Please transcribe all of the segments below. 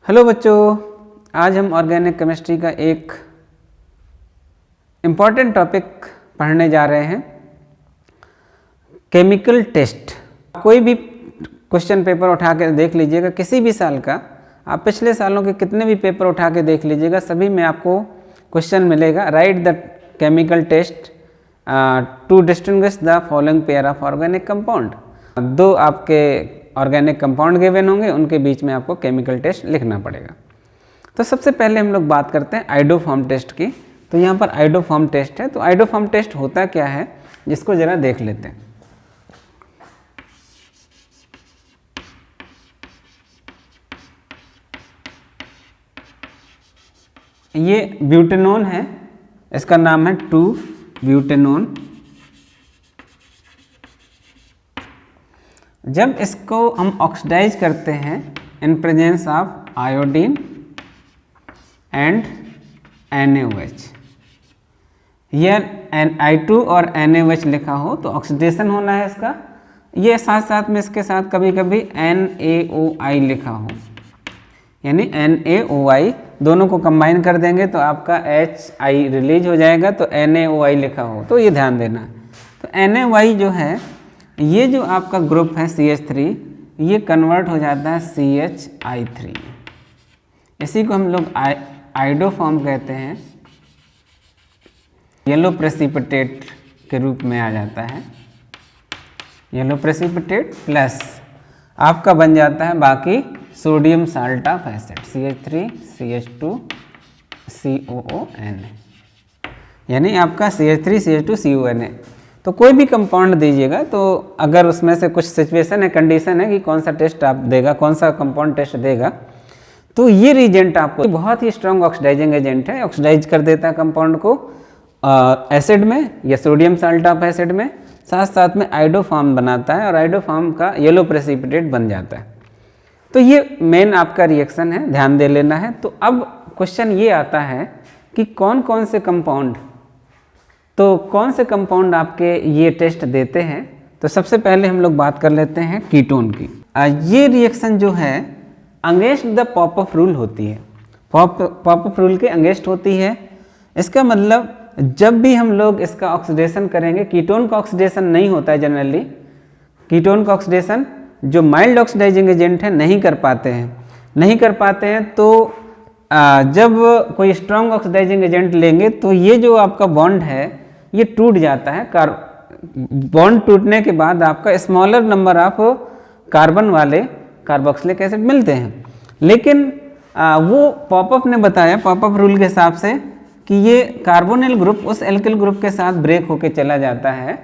Hello बच्चों, आज हम ऑर्गेनिक केमिस्ट्री का एक इम्पॉर्टेंट टॉपिक पढ़ने जा रहे हैं, केमिकल टेस्ट। कोई भी क्वेश्चन पेपर उठा के देख लीजिएगा, किसी भी साल का, आप पिछले सालों के कितने भी पेपर उठा के देख लीजिएगा, सभी में आपको क्वेश्चन मिलेगा, write the chemical test to distinguish the following pair of organic compound. दो आपके ऑर्गेनिक कंपाउंड गिवन होंगे, उनके बीच में आपको केमिकल टेस्ट लिखना पड़ेगा। तो सबसे पहले हम लोग बात करते हैं आइडोफॉर्म टेस्ट की। तो यहाँ पर आइडोफॉर्म टेस्ट है। तो आइडोफॉर्म टेस्ट होता क्या है, जिसको जरा देख लेते हैं। ये ब्यूटेनोन है, इसका नाम है 2-ब्यूटेनोन। जब इसको हम ऑक्सीडाइज करते हैं in presence of iodine and NaOH, यह I2 और NaOH लिखा हो तो ऑक्सीडेशन होना है इसका। ये साथ साथ में इसके साथ कभी कभी NaOI लिखा हो, यानी NaOI दोनों को कंबाइन कर देंगे तो आपका HI रिलीज हो जाएगा, तो NaOI लिखा हो, तो ये ध्यान देना। तो NaOI जो है, ये जो आपका ग्रुप है CH3, ये कन्वर्ट हो जाता है CHI3। इसी को हम लोग आइडोफॉर्म कहते हैं, येलो प्रेसिपिटेट के रूप में आ जाता है। येलो प्रेसिपिटेट प्लस आपका बन जाता है बाकी sodium salt of acid CH3CH2COON, यानी आपका CH3CH2CONA। तो कोई भी कंपाउंड दीजिएगा, तो अगर उसमें से कुछ सिचुएशन है, कंडीशन है कि कौन सा टेस्ट आप देगा, कौन सा कंपाउंड टेस्ट देगा, तो ये रिएजेंट आपको बहुत ही स्ट्रॉन्ग ऑक्सीडाइजिंग एजेंट है, ऑक्सीडाइज कर देता है कंपाउंड को एसिड में या सोडियम साल्ट ऑफ एसिड में, साथ साथ में आइडोफॉर्म बनाता है और आइडोफॉर्म का येलो प्रेसिपिटेट बन जाता है। तो ये मेन आपका रिएक्शन है, ध्यान दे लेना है। तो अब क्वेश्चन ये आता है कि कौन कौन से कंपाउंड, तो कौन से कंपाउंड आपके ये टेस्ट देते हैं। तो सबसे पहले हम लोग बात कर लेते हैं कीटोन की। ये रिएक्शन जो है अगेंस्ट द पॉप-अप रूल होती है, पॉप-अप रूल के अगेंस्ट होती है। इसका मतलब जब भी हम लोग इसका ऑक्सीडेशन करेंगे, कीटोन का ऑक्सीडेशन नहीं होता है जनरली, कीटोन का ऑक्सीडेशन जो माइल्ड ऑक्सीडाइजिंग एजेंट है नहीं कर पाते हैं। तो जब कोई स्ट्रॉन्ग ऑक्सीडाइजिंग एजेंट लेंगे तो ये जो आपका बॉन्ड है ये टूट जाता है। बॉन्ड टूटने के बाद आपका स्मॉलर नंबर ऑफ कार्बन वाले कार्बोक्सिलिक एसिड मिलते हैं। लेकिन वो पॉपअप ने बताया, पॉपअप रूल के हिसाब से, कि ये कार्बोनिल ग्रुप उस एल्किल ग्रुप के साथ ब्रेक होके चला जाता है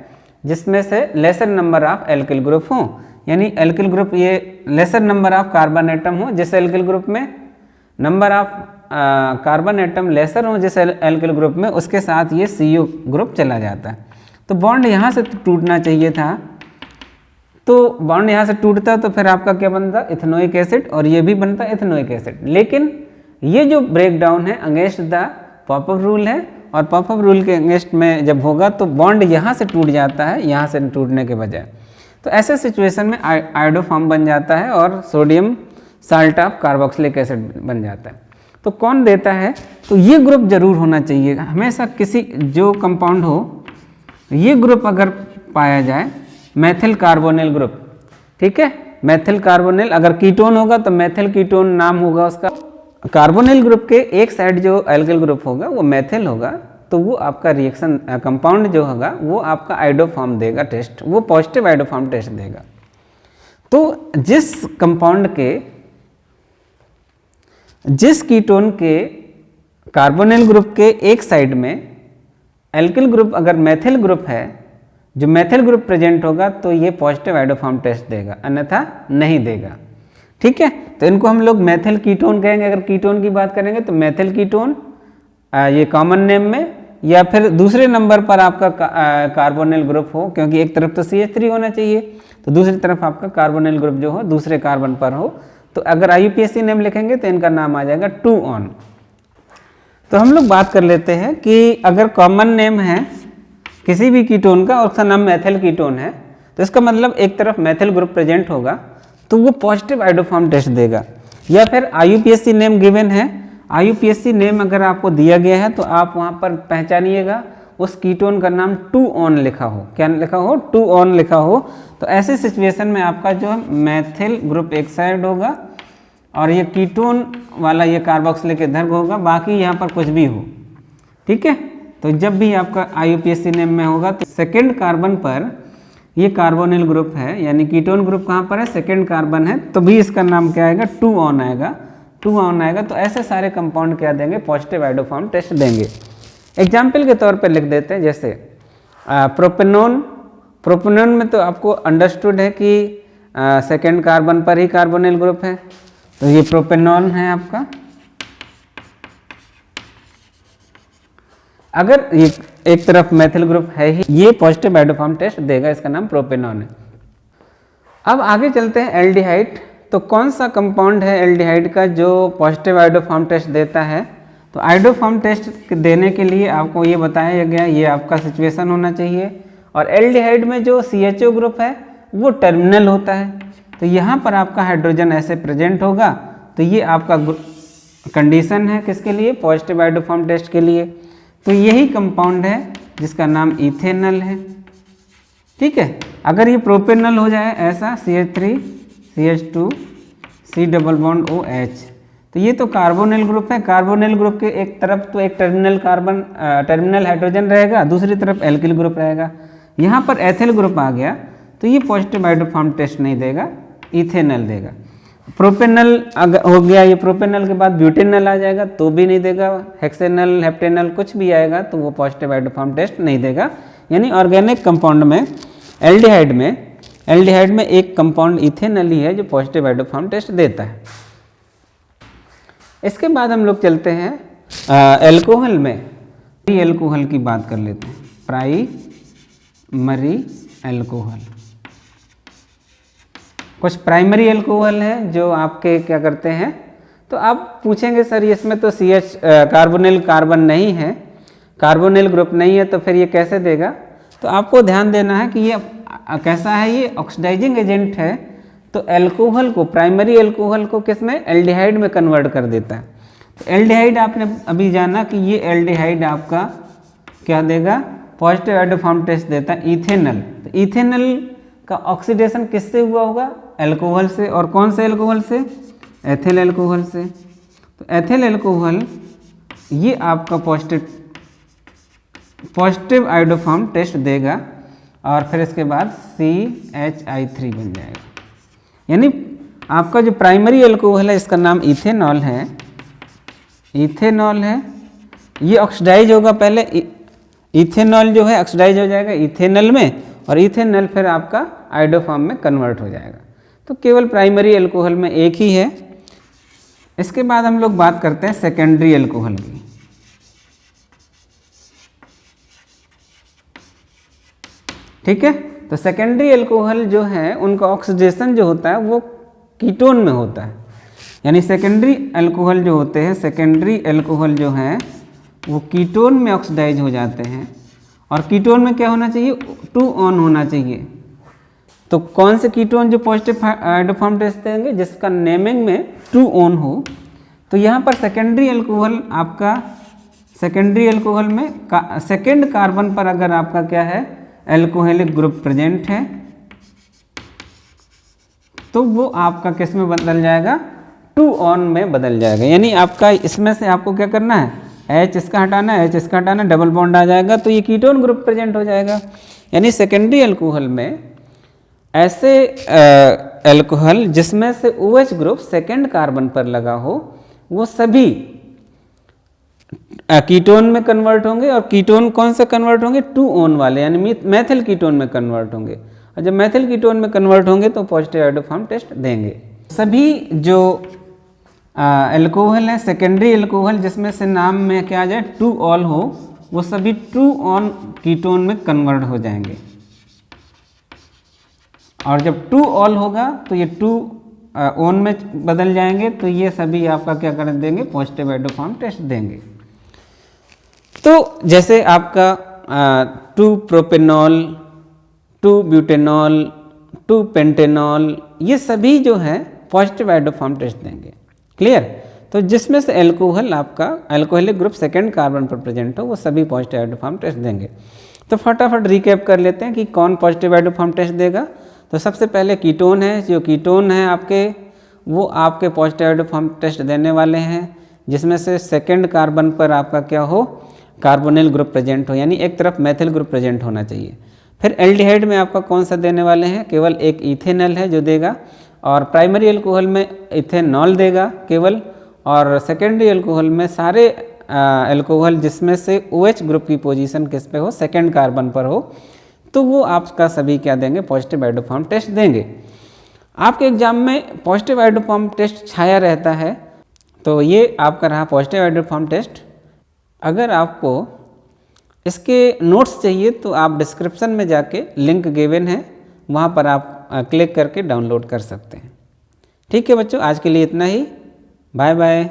जिसमें से lesser number of alkyl group हो, यानी एल्किल ग्रुप ये lesser number of carbon atom हो जिस एल्किल ग्रुप में, number of carbon atom lesser हो जिस एल्किल ग्रुप में, उसके साथ ये CO ग्रुप चला जाता है। तो बॉन्ड यहाँ से टूटना चाहिए था, तो बॉन्ड यहाँ से टूटता तो फिर आपका क्या बनता, इथेनोइक एसिड, और ये भी बनता इथेनोइक एसिड। लेकिन ये जो ब्रेक डाउन है अगेंस्ट द पॉपअप रूल है, और पॉपअप रूल के अगेंस्ट में जब होगा तो बॉन्ड यहाँ से टूट जाता है, यहाँ से टूटने के बजाय। तो ऐसे सिचुएशन में आइडोफॉर्म बन जाता है और sodium salt of carboxylic acid बन जाता है। तो कौन देता है, तो ये ग्रुप जरूर होना चाहिए हमेशा, किसी जो कंपाउंड हो, ये ग्रुप अगर पाया जाए, मेथिल कार्बोनिल ग्रुप, ठीक है, मेथिल कार्बोनिल, अगर कीटोन होगा तो मेथिल कीटोन नाम होगा उसका। कार्बोनिल ग्रुप के एक साइड जो एल्किल ग्रुप होगा वो मेथिल होगा, तो वो आपका रिएक्शन कंपाउंड जो होगा वो आपका आइडोफॉर्म देगा टेस्ट, वो पॉजिटिव आइडोफॉर्म टेस्ट देगा। तो जिस कीटोन के कार्बोनिल ग्रुप के एक साइड में एल्किल ग्रुप अगर मेथिल ग्रुप है, जो मेथिल ग्रुप प्रेजेंट होगा, तो ये पॉजिटिव आइडोफॉर्म टेस्ट देगा, अन्यथा नहीं देगा, ठीक है। तो इनको हम लोग मेथिल कीटोन कहेंगे। अगर कीटोन की बात करेंगे तो मेथिल कीटोन ये कॉमन नेम में, या फिर दूसरे नंबर पर आपका कार्बोनिल ग्रुप हो, क्योंकि एक तरफ तो CH3 होना चाहिए, तो दूसरी तरफ आपका कार्बोनिल ग्रुप जो हो दूसरे कार्बन पर हो, तो अगर IUPAC नेम लिखेंगे तो इनका नाम आ जाएगा 2-on। तो हम लोग बात कर लेते हैं कि अगर कॉमन नेम है किसी भी कीटोन का और उसका नाम मेथिल कीटोन है, तो इसका मतलब एक तरफ मेथिल ग्रुप प्रेजेंट होगा तो वो पॉजिटिव आइडोफॉर्म टेस्ट देगा। या फिर IUPAC नेम गिवन है, IUPAC नेम अगर आपको दिया गया है तो आप वहाँ पर पहचानिएगा उस कीटोन का नाम 2 ऑन लिखा हो, क्या लिखा हो, 2 ऑन लिखा हो। तो ऐसे सिचुएशन में आपका जो मैथिल ग्रुप एक साइड होगा और ये कीटोन वाला ये कार्बोक्सिलिक इधर होगा, बाकी यहाँ पर कुछ भी हो, ठीक है। तो जब भी आपका IUPAC नेम में होगा तो सेकेंड कार्बन पर ये कार्बोनिल ग्रुप है, यानी कीटोन ग्रुप कहाँ पर है, सेकेंड कार्बन है, तो भी इसका नाम क्या आएगा, 2 ऑन आएगा, 2 ऑन आएगा। तो ऐसे सारे कंपाउंड क्या देंगे, पॉजिटिव आइडोफॉर्म टेस्ट देंगे। एग्जाम्पल के तौर पर लिख देते हैं, जैसे प्रोपेनोन, प्रोपेनोन में तो आपको अंडरस्टूड है कि सेकेंड कार्बन पर ही कार्बोनिल ग्रुप है, तो ये प्रोपेनॉन है आपका। अगर ये एक तरफ मेथिल ग्रुप है ही, ये पॉजिटिव आइडोफॉर्म टेस्ट देगा, इसका नाम प्रोपेनॉन है। अब आगे चलते हैं एल्डिहाइड। तो कौन सा कंपाउंड है एल्डिहाइड का जो पॉजिटिव आइडोफॉर्म टेस्ट देता है? तो आइडोफॉर्म टेस्ट देने के लिए आपको ये बताया गया, ये आपका सिचुएशन होना चाहिए। और एल्डिहाइड में जो CHO ग्रुप है वो टर्मिनल होता है, तो यहाँ पर आपका हाइड्रोजन ऐसे प्रेजेंट होगा, तो ये आपका कंडीशन है किसके लिए, पॉजिटिव आइडोफॉर्म टेस्ट के लिए। तो यही कंपाउंड है जिसका नाम इथेनल है, ठीक है। अगर ये प्रोपेनल हो जाए ऐसा CH3 CH2 C double bond OH, तो ये तो कार्बोनिल ग्रुप है। कार्बोनिल ग्रुप के एक तरफ तो एक टर्मिनल कार्बन टर्मिनल हाइड्रोजन रहेगा, दूसरी तरफ एल्किल ग्रुप रहेगा। यहाँ पर एथिल ग्रुप आ गया तो ये पॉजिटिव आइडोफॉर्म टेस्ट नहीं देगा, इथेनल देगा। प्रोपेनल अगर हो गया, ये प्रोपेनल के बाद ब्यूटेनल आ जाएगा तो भी नहीं देगा, हेक्सेनल हेप्टेनल कुछ भी आएगा तो वो पॉजिटिव आइडोफॉर्म टेस्ट नहीं देगा। यानी ऑर्गेनिक कंपाउंड में एल्डिहाइड में एक कंपाउंड इथेनल ही है जो पॉजिटिव आइडोफॉर्म टेस्ट देता है। इसके बाद हम लोग चलते हैं एल्कोहल में, एल्कोहल की बात कर लेते हैं, प्राइमरी एल्कोहल। कुछ प्राइमरी एल्कोहल है जो आपके क्या करते हैं, तो आप पूछेंगे सर इसमें तो कार्बोनिल कार्बन नहीं है, कार्बोनिल ग्रुप नहीं है, तो फिर ये कैसे देगा? तो आपको ध्यान देना है कि ये कैसा है, ये ऑक्सीडाइजिंग एजेंट है, तो एल्कोहल को, प्राइमरी एल्कोहल को किसमें, एल्डिहाइड में कन्वर्ट कर देता है। तो एल्डिहाइड आपने अभी जाना कि ये एल्डिहाइड आपका क्या देगा, पॉजिटिव आइडोफॉर्म टेस्ट देता है इथेनल। तो इथेनल का ऑक्सीडेशन किससे हुआ होगा, एल्कोहल से, और कौन से एल्कोहल से, एथिल एल्कोहल से। तो एथिल एल्कोहल ये आपका पॉजिटिव आइडोफॉर्म टेस्ट देगा, और फिर इसके बाद CHI3 बन जाएगा। यानी आपका जो प्राइमरी एल्कोहल है इसका नाम इथेनॉल है, इथेनॉल है, ये ऑक्सीडाइज होगा पहले, इथेनॉल जो है ऑक्सीडाइज हो जाएगा इथेनल में, और इथेनल फिर आपका आइडोफॉर्म में कन्वर्ट हो जाएगा। तो केवल प्राइमरी एल्कोहल में एक ही है। इसके बाद हम लोग बात करते हैं सेकेंडरी एल्कोहल की। ठीक है, तो सेकेंडरी एल्कोहल जो है उनका ऑक्सीडेशन जो होता है वो कीटोन में होता है। यानी सेकेंडरी एल्कोहल जो होते हैं, सेकेंडरी एल्कोहल जो है वो कीटोन में ऑक्सीडाइज हो जाते हैं, और कीटोन में क्या होना चाहिए, 2 ऑन होना चाहिए। तो कौन से कीटोन जो पॉजिटिव आइडोफॉर्म टेस्ट देंगे, जिसका नेमिंग में 2 ऑन हो। तो यहाँ पर सेकेंडरी एल्कोहल आपका, सेकेंडरी एल्कोहल में सेकेंड कार्बन पर अगर आपका क्या है, एल्कोहलिक ग्रुप प्रेजेंट है, तो वो आपका किस में बदल जाएगा, 2 ऑन में बदल जाएगा। यानी आपका इसमें से आपको क्या करना है, H इसका हटाना है, H इसका हटाना, डबल बॉन्ड आ जाएगा, तो ये कीटोन ग्रुप प्रेजेंट हो जाएगा। यानी सेकेंडरी एल्कोहल में ऐसे एल्कोहल जिसमें से OH ग्रुप सेकेंड कार्बन पर लगा हो, वो सभी कीटोन में कन्वर्ट होंगे। और कीटोन कौन से कन्वर्ट होंगे, 2 ऑन वाले, यानी मैथिल कीटोन में कन्वर्ट होंगे। और जब मैथिल कीटोन में कन्वर्ट होंगे तो पॉजिटिव आइडोफॉर्म टेस्ट देंगे। सभी जो एल्कोहल है, सेकेंडरी एल्कोहल जिसमें से नाम में क्या आ जाए, 2 ऑल हो, वो सभी 2 ऑन कीटोन में कन्वर्ट हो जाएंगे। और जब 2 ऑल होगा तो ये 2 ऑन में बदल जाएंगे, तो ये सभी आपका क्या कर देंगे, पॉजिटिव आइडोफॉर्म टेस्ट देंगे। तो जैसे आपका 2 प्रोपेनॉल, 2 ब्यूटेनॉल, 2 पेंटेनॉल, ये सभी जो है पॉजिटिव आइडोफॉर्म टेस्ट देंगे। क्लियर। तो जिसमें से एल्कोहल आपका एल्कोहलिक ग्रुप सेकेंड कार्बन पर प्रेजेंट हो वो सभी पॉजिटिव हाइड्रोफॉर्म टेस्ट देंगे। तो फटाफट रिकैप कर लेते हैं कि कौन पॉजिटिव हाइड्रोफॉर्म टेस्ट देगा। तो सबसे पहले कीटोन है, जो कीटोन है आपके वो आपके पॉजिटिव हाइड्रोफॉर्म टेस्ट देने वाले हैं, जिसमें से सेकेंड कार्बन पर आपका क्या हो, कार्बोनिल ग्रुप प्रेजेंट हो, यानी एक तरफ मैथिल ग्रुप प्रेजेंट होना चाहिए। फिर एल्डिहाइड में आपका कौन सा देने वाले हैं, केवल एक इथेनॉल है जो देगा, और प्राइमरी अल्कोहल में इथेनॉल देगा केवल, और सेकेंडरी अल्कोहल में सारे अल्कोहल जिसमें से OH ग्रुप की पोजीशन किस पे हो, सेकेंड कार्बन पर हो, तो वो आपका सभी क्या देंगे, पॉजिटिव हाइड्रोफॉर्म टेस्ट देंगे। आपके एग्जाम में पॉजिटिव हाइड्रोफॉर्म टेस्ट छाया रहता है, तो ये आपका रहा पॉजिटिव हाइड्रोफॉर्म टेस्ट। अगर आपको इसके नोट्स चाहिए तो आप डिस्क्रिप्शन में जाके लिंक गिवन है, वहाँ पर आप क्लिक करके डाउनलोड कर सकते हैं। ठीक है बच्चों, आज के लिए इतना ही। Bye bye.